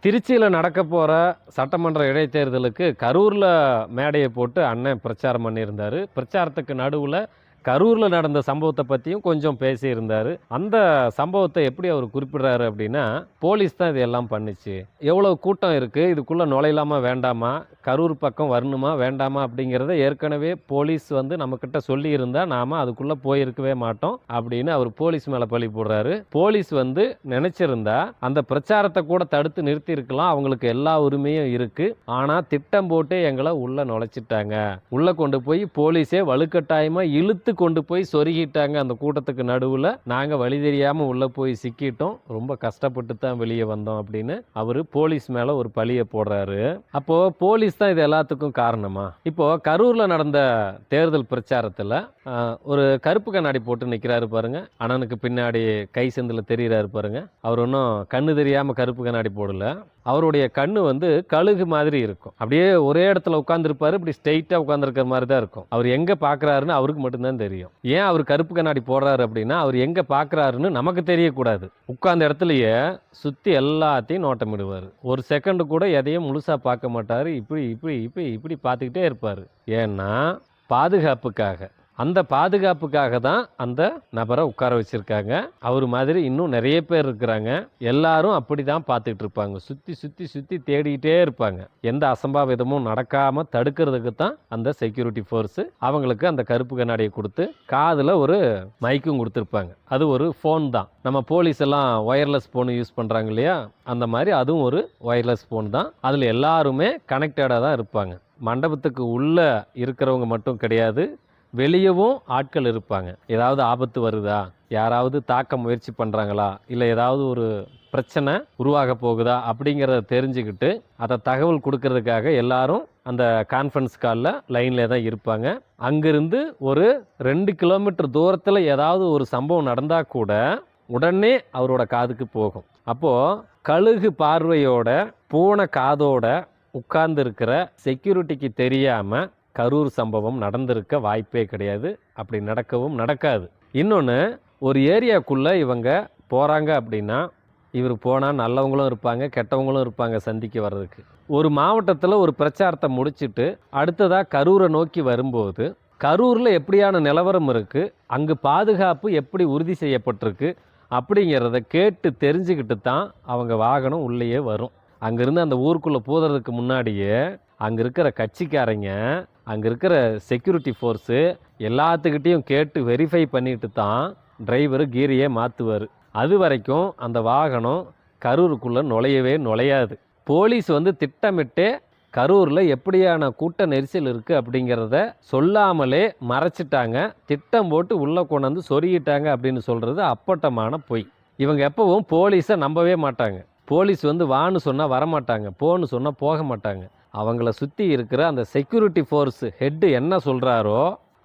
திருச்சியில் நடக்க போகிற சட்டமன்ற இடைத்தேர்தலுக்கு கரூரில் மேடையை போட்டு அண்ணன் பிரச்சாரம் பண்ணியிருந்தார். பிரச்சாரத்துக்கு நடுவில் கரூரில் நடந்த சம்பவத்தை பற்றியும் கொஞ்சம் பேசியிருந்தார். அந்த சம்பவத்தை எப்படி அவர் குறிப்பிடுறாரு அப்படின்னா, போலீஸ் தான் இதெல்லாம் பண்ணிச்சு, எவ்வளோ கூட்டம் இருக்குது, இதுக்குள்ளே நுழையலாமா வேண்டாமா, கரூர் பக்கம் வரணுமா வேண்டாமா அப்படிங்கிறத ஏற்கனவே போலீஸ் வந்து நம்மக்கிட்ட சொல்லியிருந்தா நாம் அதுக்குள்ளே போயிருக்கவே மாட்டோம் அப்படின்னு அவர் போலீஸ் மேலே பழி போடுறாரு. போலீஸ் வந்து நினச்சிருந்தா அந்த பிரச்சாரத்தை கூட தடுத்து நிறுத்தி இருக்கலாம், அவங்களுக்கு எல்லா உரிமையும் இருக்குது. ஆனால் திட்டம் போட்டு எங்களை உள்ளே நுழைச்சிட்டாங்க, உள்ளே கொண்டு போய் போலீஸே வலுக்கட்டாயமாக இழுத்து கொண்டு போய் சொருகிட்டாங்க. அந்த கூட்டத்துக்கு நடுவில் நாங்கள் வழி தெரியாமல் உள்ளே போய் சிக்கிட்டோம், ரொம்ப கஷ்டப்பட்டு தான் வெளியே வந்தோம் அப்படின்னு அவர் போலீஸ் மேலே ஒரு பழியை போடுறாரு. அப்போது போலீஸ் தான் இது எல்லாத்துக்கும் காரணமா? இப்போது கரூரில் நடந்த தேர்தல் பிரச்சாரத்தில் ஒரு கருப்பு கண்ணாடி போட்டு நிற்கிறாரு பாருங்க, அண்ணனுக்கு பின்னாடி கை செந்தில் தெரிகிறாரு பாருங்க. அவர் ஒன்றும் கண்ணு தெரியாமல் கருப்பு கண்ணாடி போடல. அவருடைய கண்ணு வந்து கழுகு மாதிரி இருக்கும், அப்படியே ஒரே இடத்துல உட்காந்துருப்பாரு, இப்படி ஸ்ட்ரெயிட்டாக உட்காந்துருக்கிற மாதிரி தான் இருக்கும். அவர் எங்கே பார்க்குறாருன்னு அவருக்கு மட்டும்தான் தெரியும். ஏன் அவர் கருப்பு கண்ணாடி போடுறாரு அப்படின்னா, அவர் எங்கே பார்க்குறாருன்னு நமக்கு தெரியக்கூடாது. உட்கார்ந்த இடத்துலையே சுற்றி எல்லாத்தையும் நோட்டமிடுவார். ஒரு செகண்டு கூட எதையும் முழுசாக பார்க்க மாட்டார், இப்படி இப்படி இப்படி இப்படி பார்த்துக்கிட்டே இருப்பார். ஏன்னா பாதுகாப்புக்காக, அந்த பாதுகாப்புக்காக தான் அந்த நபரை உட்கார வச்சுருக்காங்க. அவர் மாதிரி இன்னும் நிறைய பேர் இருக்கிறாங்க. எல்லாரும் அப்படி தான் பார்த்துக்கிட்டு இருப்பாங்க, சுற்றி சுற்றி சுற்றி தேடிக்கிட்டே இருப்பாங்க. எந்த அசம்பாவிதமும் நடக்காமல் தடுக்கிறதுக்கு தான் அந்த செக்யூரிட்டி ஃபோர்ஸு அவங்களுக்கு அந்த கருப்பு கண்ணாடியை கொடுத்து காதில் ஒரு மைக்கும் கொடுத்துருப்பாங்க. அது ஒரு ஃபோன் தான். நம்ம போலீஸ் எல்லாம் ஒயர்லெஸ் ஃபோனு யூஸ் பண்ணுறாங்க இல்லையா, அந்த மாதிரி அதுவும் ஒரு ஒயர்லெஸ் ஃபோன் தான். அதில் எல்லாருமே கனெக்டடாக தான் இருப்பாங்க. மண்டபத்துக்கு உள்ளே இருக்கிறவங்க மட்டும் கிடையாது, வெளியவும் ஆட்கள் இருப்பாங்க. ஏதாவது ஆபத்து வருதா, யாராவது தாக்க முயற்சி பண்ணுறாங்களா, இல்லை ஏதாவது ஒரு பிரச்சனை உருவாக போகுதா அப்படிங்கிறத தெரிஞ்சுக்கிட்டு அதை தகவல் கொடுக்கறதுக்காக எல்லாரும் அந்த கான்ஃபரன்ஸ் காலில் லைனில் தான் இருப்பாங்க. அங்கிருந்து ஒரு 2 கிலோமீட்டர் தூரத்தில் ஏதாவது ஒரு சம்பவம் நடந்தால் கூட உடனே அவரோட காதுக்கு போகும். அப்போது கழுகு பார்வையோட பூனை காதோட உட்கார்ந்து இருக்கிற செக்யூரிட்டிக்கு தெரியாமல் கரூர் சம்பவம் நடந்திருக்க வாய்ப்பே கிடையாது, அப்படி நடக்கவும் நடக்காது. இன்னொன்று, ஒரு ஏரியாக்குள்ளே இவங்க போகிறாங்க அப்படின்னா இவர் போனால் நல்லவங்களும் இருப்பாங்க கெட்டவங்களும் இருப்பாங்க சந்திக்க வர்றதுக்கு. ஒரு மாவட்டத்தில் ஒரு பிரச்சாரத்தை முடிச்சுட்டு அடுத்ததாக கரூரை நோக்கி வரும்போது கரூரில் எப்படியான நிலவரம் இருக்குது, அங்கு பாதுகாப்பு எப்படி உறுதி செய்யப்பட்டிருக்கு அப்படிங்கிறத கேட்டு தெரிஞ்சுக்கிட்டு தான் அவங்க வாகனம் உள்ளேயே வரும். அங்கேருந்து அந்த ஊருக்குள்ளே போகிறதுக்கு முன்னாடியே அங்கே இருக்கிற கட்சிக்காரங்க, அங்கே இருக்கிற செக்யூரிட்டி ஃபோர்ஸு எல்லாத்துக்கிட்டையும் கேட்டு வெரிஃபை பண்ணிட்டு தான் டிரைவர் கீரையே மாற்றுவார். அது வரைக்கும் அந்த வாகனம் கரூருக்குள்ளே நுழையவே நுழையாது. போலீஸ் வந்து திட்டமிட்டு கரூரில் எப்படியான கூட்ட நெரிசல் இருக்குது அப்படிங்கிறத சொல்லாமலே மறைச்சிட்டாங்க, திட்டம் போட்டு உள்ளே கொண்டாந்து சொருகிட்டாங்க அப்படின்னு சொல்கிறது அப்பட்டமான பொய். இவங்க எப்பவும் போலீஸை நம்பவே மாட்டாங்க. போலீஸ் வந்து வான்னு சொன்னால் வரமாட்டாங்க, போன்னு சொன்னால் போக மாட்டாங்க. அவங்கள சுற்றி இருக்கிற அந்த செக்யூரிட்டி ஃபோர்ஸு ஹெட்டு என்ன சொல்கிறாரோ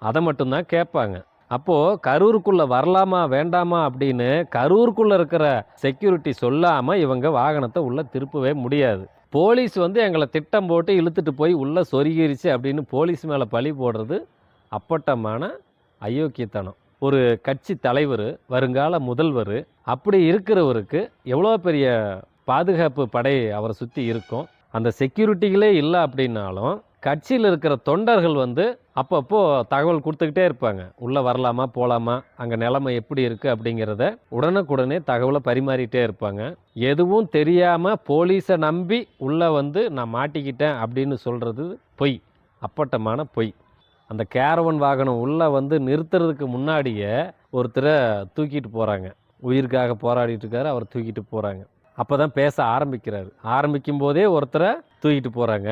அதை மட்டும்தான் கேட்பாங்க. அப்போது கரூருக்குள்ளே வரலாமா வேண்டாமா அப்படின்னு கரூருக்குள்ளே இருக்கிற செக்யூரிட்டி சொல்லாமல் இவங்க வாகனத்தை உள்ளே திருப்பவே முடியாது. போலீஸ் வந்து எங்களை திட்டம் போட்டு இழுத்துட்டு போய் உள்ளே சொருகிருச்சு அப்படின்னு போலீஸ் மேலே பழி போடுறது அப்பட்டமான அயோக்கியத்தனம். ஒரு கட்சி தலைவர், வருங்கால முதல்வர், அப்படி இருக்கிறவருக்கு எவ்வளோ பெரிய பாதுகாப்பு படை அவரை சுற்றி இருக்கும். அந்த செக்யூரிட்டிகளே இல்லை அப்படின்னாலும் கட்சியில் இருக்கிற தொண்டர்கள் வந்து அப்பப்போ தகவல் கொடுத்துக்கிட்டே இருப்பாங்க, உள்ளே வரலாமா போகலாமா, அங்கே நிலைமை எப்படி இருக்குது அப்படிங்கிறத உடனுக்குடனே தகவலை பரிமாறிட்டே இருப்பாங்க. எதுவும் தெரியாமல் போலீஸை நம்பி உள்ளே வந்து நான் மாட்டிக்கிட்டேன் அப்படின்னு சொல்கிறது பொய், அப்பட்டமான பொய். அந்த கேரவன் வாகனம் உள்ளே வந்து நிறுத்துறதுக்கு முன்னாடியே ஒருத்தரை தூக்கிட்டு போகிறாங்க, உயிருக்காக போராடிட்டு இருக்காரு, அவர் தூக்கிட்டு போகிறாங்க. அப்போ தான் பேச ஆரம்பிக்கும் போதே ஒருத்தரை தூக்கிட்டு போகிறாங்க.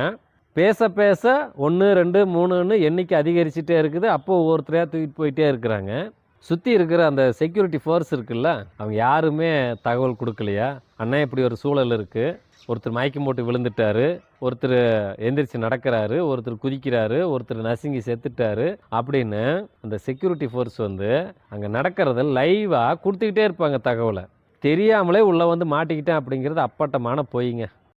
பேச பேச 1 2 3ன்னு எண்ணிக்கை அதிகரிச்சுட்டே இருக்குது. அப்போ ஒவ்வொருத்தரையாக தூக்கிட்டு போயிட்டே இருக்கிறாங்க. சுற்றி இருக்கிற அந்த செக்யூரிட்டி ஃபோர்ஸ் இருக்குல்ல, அவங்க யாருமே தகவல் கொடுக்கலையா, அண்ணா இப்படி ஒரு சூழல் இருக்குது, ஒருத்தர் மயக்கம் போட்டு விழுந்துட்டாரு, ஒருத்தர் எந்திரிச்சு நடக்கிறாரு, ஒருத்தர் குதிக்கிறாரு, ஒருத்தர் நசுங்கி செத்துட்டாரு அப்படின்னு அந்த செக்யூரிட்டி ஃபோர்ஸ் வந்து அங்கே நடக்கிறத லைவாக கொடுத்துக்கிட்டே இருப்பாங்க தகவலை. தெரியாமலே உள்ளே வந்து மாட்டிக்கிட்டேன் அப்படிங்கிறது அப்பட்டமான பொய்ங்க.